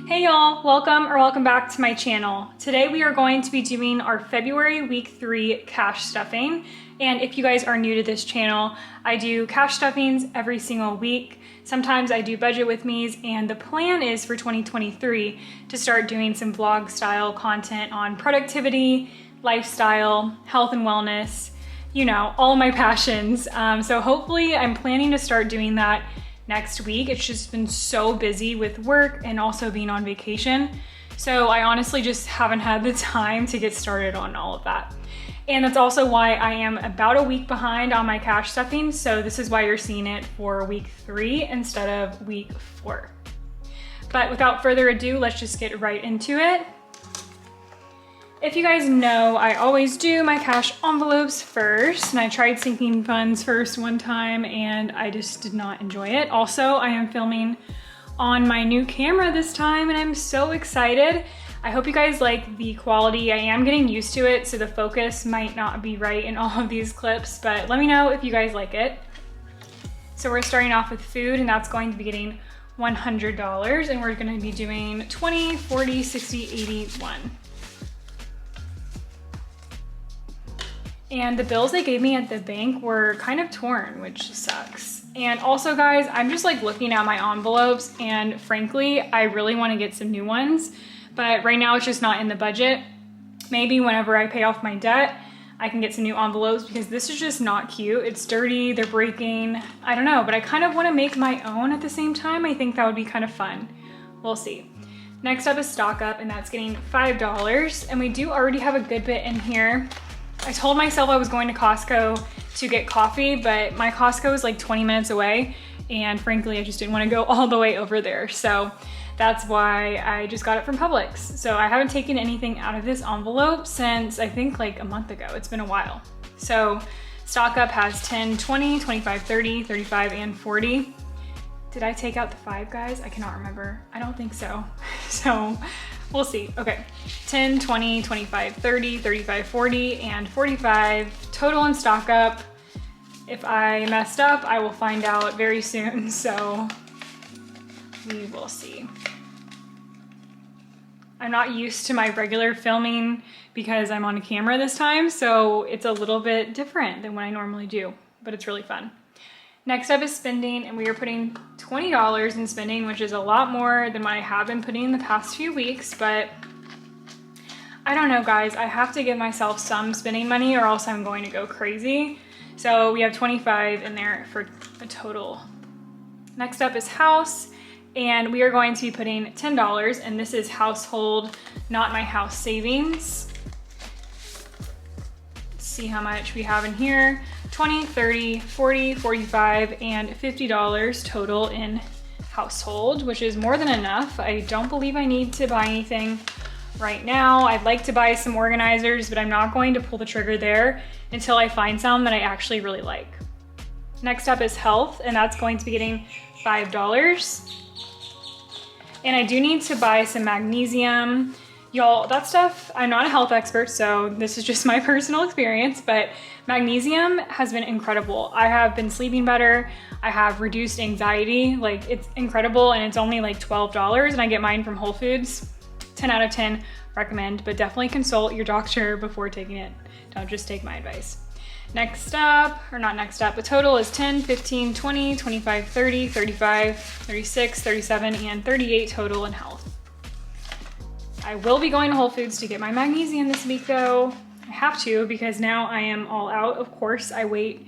Hey y'all, welcome back to my channel. Today we are going to be doing our February week 3 cash stuffing. And if you guys are new to this channel, I do cash stuffings every single week. Sometimes I do budget with me's, and the plan is for 2023 to start doing some vlog style content on productivity, lifestyle, health and wellness, you know, all my passions. So hopefully I'm planning to start doing that next week. It's just been so busy with work and also being on vacation. So I honestly just haven't had the time to get started on all of that. And that's also why I am about a week behind on my cash stuffing. So this is why you're seeing it for week 3 instead of week 4. But without further ado, let's just get right into it. If you guys know, I always do my cash envelopes first, and I tried sinking funds first one time and I just did not enjoy it. Also, I am filming on my new camera this time and I'm so excited. I hope you guys like the quality. I am getting used to it, so the focus might not be right in all of these clips, but let me know if you guys like it. So we're starting off with food, and that's going to be getting $100, and we're gonna be doing 20, 40, 60, 80, 1. And the bills they gave me at the bank were kind of torn, which sucks. And also guys, I'm just like looking at my envelopes, and frankly, I really want to get some new ones, but right now it's just not in the budget. Maybe whenever I pay off my debt, I can get some new envelopes, because this is just not cute. It's dirty, they're breaking, I don't know, but I kind of want to make my own at the same time. I think that would be kind of fun. We'll see. Next up is stock up, and that's getting $5, and we do already have a good bit in here. I told myself I was going to Costco to get coffee, but my Costco is like 20 minutes away, and frankly, I just didn't want to go all the way over there. So that's why I just got it from Publix. So I haven't taken anything out of this envelope since I think like a month ago. It's been a while. So stock up has 10, 20, 25, 30, 35, and 40. Did I take out the 5, guys? I cannot remember. I don't think so. So we'll see. Okay, 10, 20, 25, 30, 35, 40, and 45 total in stock up. If I messed up, I will find out very soon, so we will see. I'm not used to my regular filming because I'm on a camera this time, so it's a little bit different than what I normally do, but it's really fun. Next up is spending, and we are putting $20 in spending, which is a lot more than what I have been putting in the past few weeks, but I don't know guys, I have to give myself some spending money or else I'm going to go crazy. So we have 25 in there for a total. Next up is house, and we are going to be putting $10, and this is household, not my house savings. Let's see how much we have in here. 20, 30, 40, 45, and $50 total in household, which is more than enough. I don't believe I need to buy anything right now. I'd like to buy some organizers, but I'm not going to pull the trigger there until I find some that I actually really like. Next up is health, and that's going to be getting $5. And I do need to buy some magnesium. Y'all, that stuff, I'm not a health expert, so this is just my personal experience, but magnesium has been incredible. I have been sleeping better. I have reduced anxiety. Like, it's incredible, and it's only like $12, and I get mine from Whole Foods. 10 out of 10, recommend, but definitely consult your doctor before taking it. Don't just take my advice. Next up, or not next up, the total is 10, 15, 20, 25, 30, 35, 36, 37, and 38 total in health. I will be going to Whole Foods to get my magnesium this week though. I have to, because now I am all out. Of course, I wait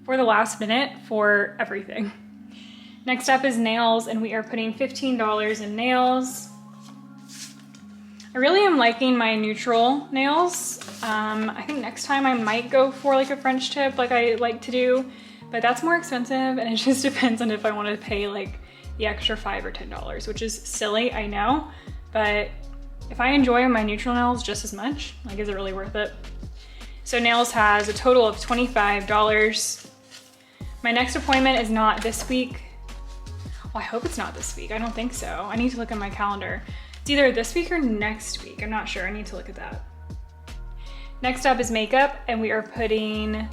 for the last minute for everything. Next up is nails, and we are putting $15 in nails. I really am liking my neutral nails. I think next time I might go for like a French tip like I like to do, but that's more expensive, and it just depends on if I want to pay like the extra $5 or $10, which is silly, I know, but if I enjoy my neutral nails just as much, like, is it really worth it? So nails has a total of $25. My next appointment is not this week. Well, I hope it's not this week. I don't think so. I need to look at my calendar. It's either this week or next week. I'm not sure. I need to look at that. Next up is makeup, and we are putting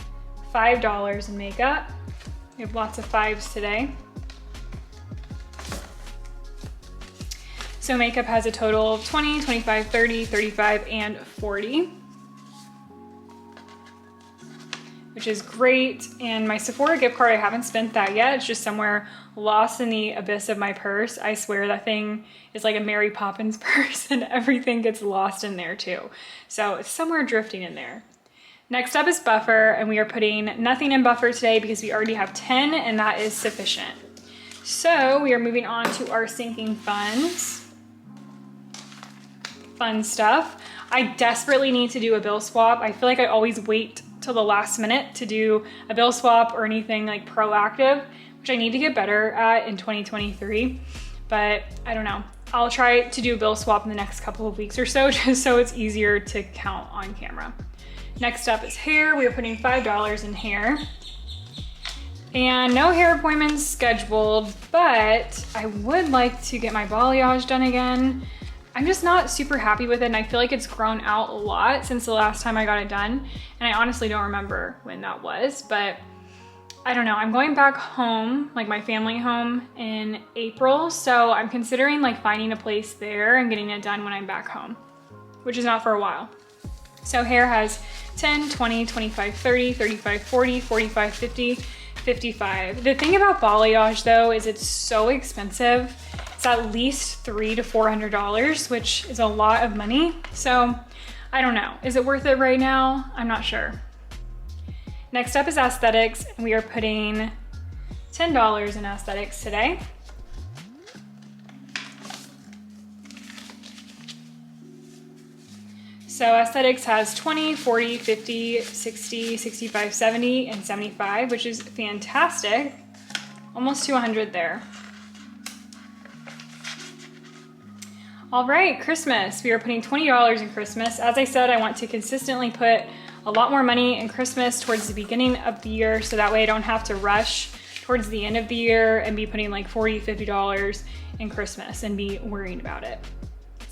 $5 in makeup. We have lots of 5s today. So makeup has a total of 20, 25, 30, 35, and 40. Which is great. And my Sephora gift card, I haven't spent that yet. It's just somewhere lost in the abyss of my purse. I swear that thing is like a Mary Poppins purse and everything gets lost in there too. So it's somewhere drifting in there. Next up is buffer, and we are putting nothing in buffer today because we already have 10 and that is sufficient. So we are moving on to our sinking funds. Fun stuff. I desperately need to do a bill swap. I feel like I always wait till the last minute to do a bill swap or anything like proactive, which I need to get better at in 2023, but I don't know. I'll try to do a bill swap in the next couple of weeks or so, just so it's easier to count on camera. Next up is hair. We are putting $5 in hair. And no hair appointments scheduled, but I would like to get my balayage done again. I'm just not super happy with it, and I feel like it's grown out a lot since the last time I got it done. And I honestly don't remember when that was, but I don't know. I'm going back home, like my family home in April. So I'm considering like finding a place there and getting it done when I'm back home, which is not for a while. So hair has 10, 20, 25, 30, 35, 40, 45, 50, 55. The thing about balayage though is it's so expensive. It's at least $300 to $400, which is a lot of money. So I don't know. Is it worth it right now? I'm not sure. Next up is aesthetics. We are putting $10 in aesthetics today. So aesthetics has 20, 40, 50, 60, 65, 70, and 75, which is fantastic. Almost to 100 there. All right, Christmas. We are putting $20 in Christmas. As I said, I want to consistently put a lot more money in Christmas towards the beginning of the year, so that way I don't have to rush towards the end of the year and be putting like $40, $50 in Christmas and be worrying about it.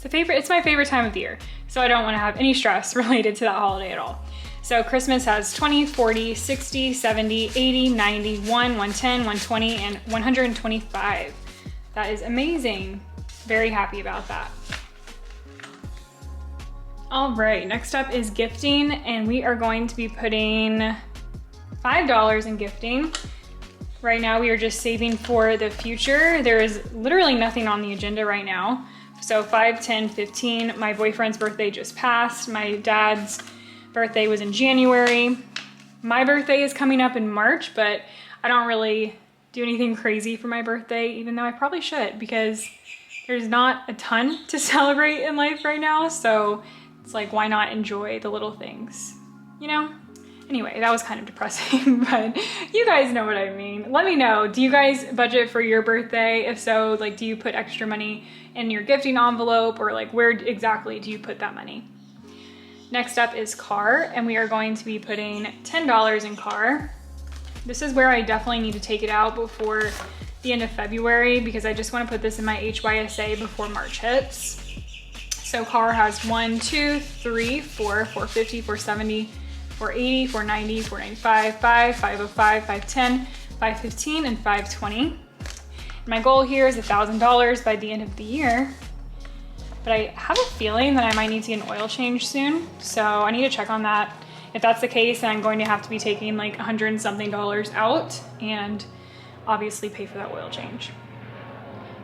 It's my favorite time of the year, so I don't want to have any stress related to that holiday at all. So Christmas has 20, 40, 60, 70, 80, 90, 1, 110, 120, and 125. That is amazing. Very happy about that. All right, next up is gifting, and we are going to be putting $5 in gifting. Right now we are just saving for the future. There is literally nothing on the agenda right now. So 5, 10, 15, my boyfriend's birthday just passed. My dad's birthday was in January. My birthday is coming up in March, but I don't really do anything crazy for my birthday, even though I probably should, because there's not a ton to celebrate in life right now. So it's like, why not enjoy the little things, you know? Anyway, that was kind of depressing, but you guys know what I mean. Let me know, do you guys budget for your birthday? If so, like, do you put extra money in your gifting envelope, or like where exactly do you put that money? Next up is car, and we are going to be putting $10 in car. This is where I definitely need to take it out before the end of February, because I just want to put this in my HYSA before March hits. So car has 1, 2, 3, 4, 450, 470, 480, 490, 495, 5, 505, 510, 515, and 520. My goal here is $1,000 by the end of the year, but I have a feeling that I might need to get an oil change soon, so I need to check on that. If that's the case, then I'm going to have to be taking like $100 and something out and obviously pay for that oil change.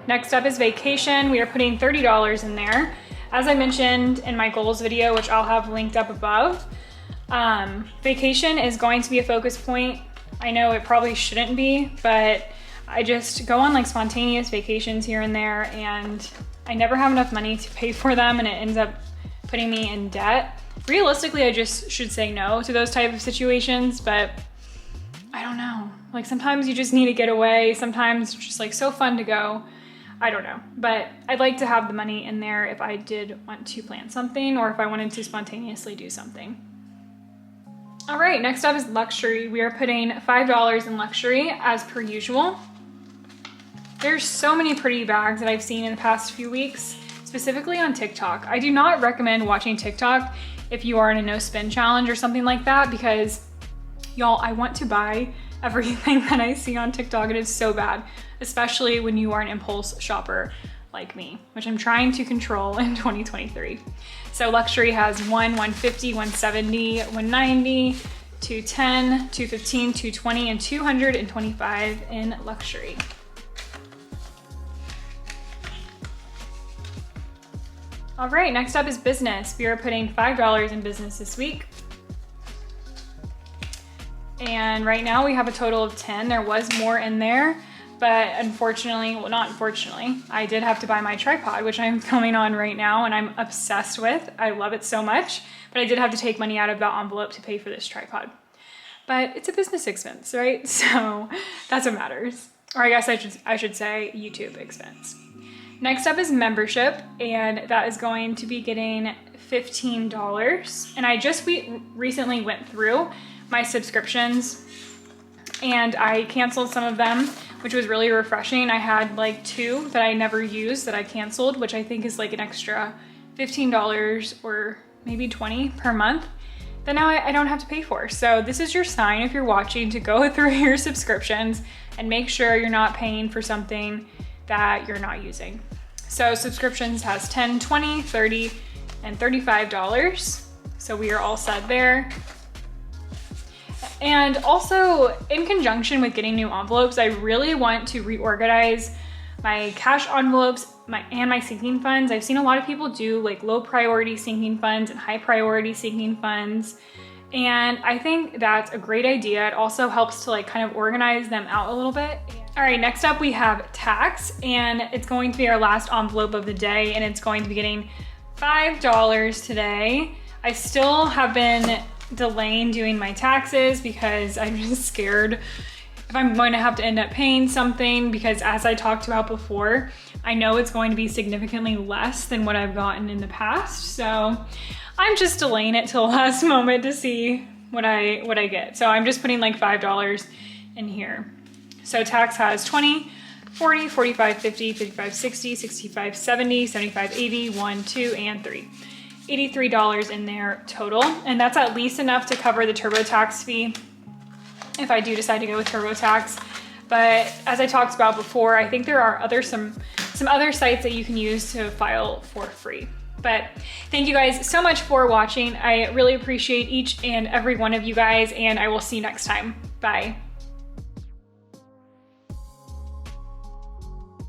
Next up is vacation. We are putting $30 in there. As I mentioned in my goals video, which I'll have linked up above, vacation is going to be a focus point. I know it probably shouldn't be, but I just go on like spontaneous vacations here and there, and I never have enough money to pay for them, and it ends up putting me in debt. Realistically, I just should say no to those type of situations, but I don't know. Like sometimes you just need to get away. Sometimes it's just like so fun to go. I don't know, but I'd like to have the money in there if I did want to plan something, or if I wanted to spontaneously do something. All right, next up is luxury. We are putting $5 in luxury as per usual. There's so many pretty bags that I've seen in the past few weeks, specifically on TikTok. I do not recommend watching TikTok if you are in a no spend challenge or something like that, because y'all, I want to buy everything that I see on TikTok. It is so bad, especially when you are an impulse shopper. like me, which I'm trying to control in 2023. So luxury has 150, 170, 190, 210, 215, 220, and 225 in luxury. All right, next up is business. We are putting $5 in business this week. And right now we have a total of 10. There was more in there, but unfortunately, well, not unfortunately, I did have to buy my tripod, which I'm filming on right now and I'm obsessed with. I love it so much, but I did have to take money out of that envelope to pay for this tripod. But it's a business expense, right? So that's what matters. Or I guess I should say YouTube expense. Next up is membership, and that is going to be getting $15. And I just recently went through my subscriptions and I canceled some of them, which was really refreshing. I had like 2 that I never used that I canceled, which I think is like an extra $15 or maybe $20 per month that now I don't have to pay for. So this is your sign, if you're watching, to go through your subscriptions and make sure you're not paying for something that you're not using. So subscriptions has $10, $20, $30, and $35. So we are all set there. And also, in conjunction with getting new envelopes, I really want to reorganize my cash envelopes and my sinking funds. I've seen a lot of people do like low priority sinking funds and high priority sinking funds. And I think that's a great idea. It also helps to like kind of organize them out a little bit. All right, next up we have tax, and it's going to be our last envelope of the day, and it's going to be getting $5 today. I still have been delaying doing my taxes because I'm just scared if I'm going to have to end up paying something, because as I talked about before, I know it's going to be significantly less than what I've gotten in the past. So I'm just delaying it till the last moment to see what I get. So I'm just putting like $5 in here. So tax has 20, 40, 45, 50, 55, 60, 65, 70, 75, 80, 1, 2, and 3. $83 in there total, and that's at least enough to cover the TurboTax fee if I do decide to go with TurboTax. But as I talked about before, I think there are some other sites that you can use to file for free. But thank you guys so much for watching. I really appreciate each and every one of you guys, and I will see you next time. Bye.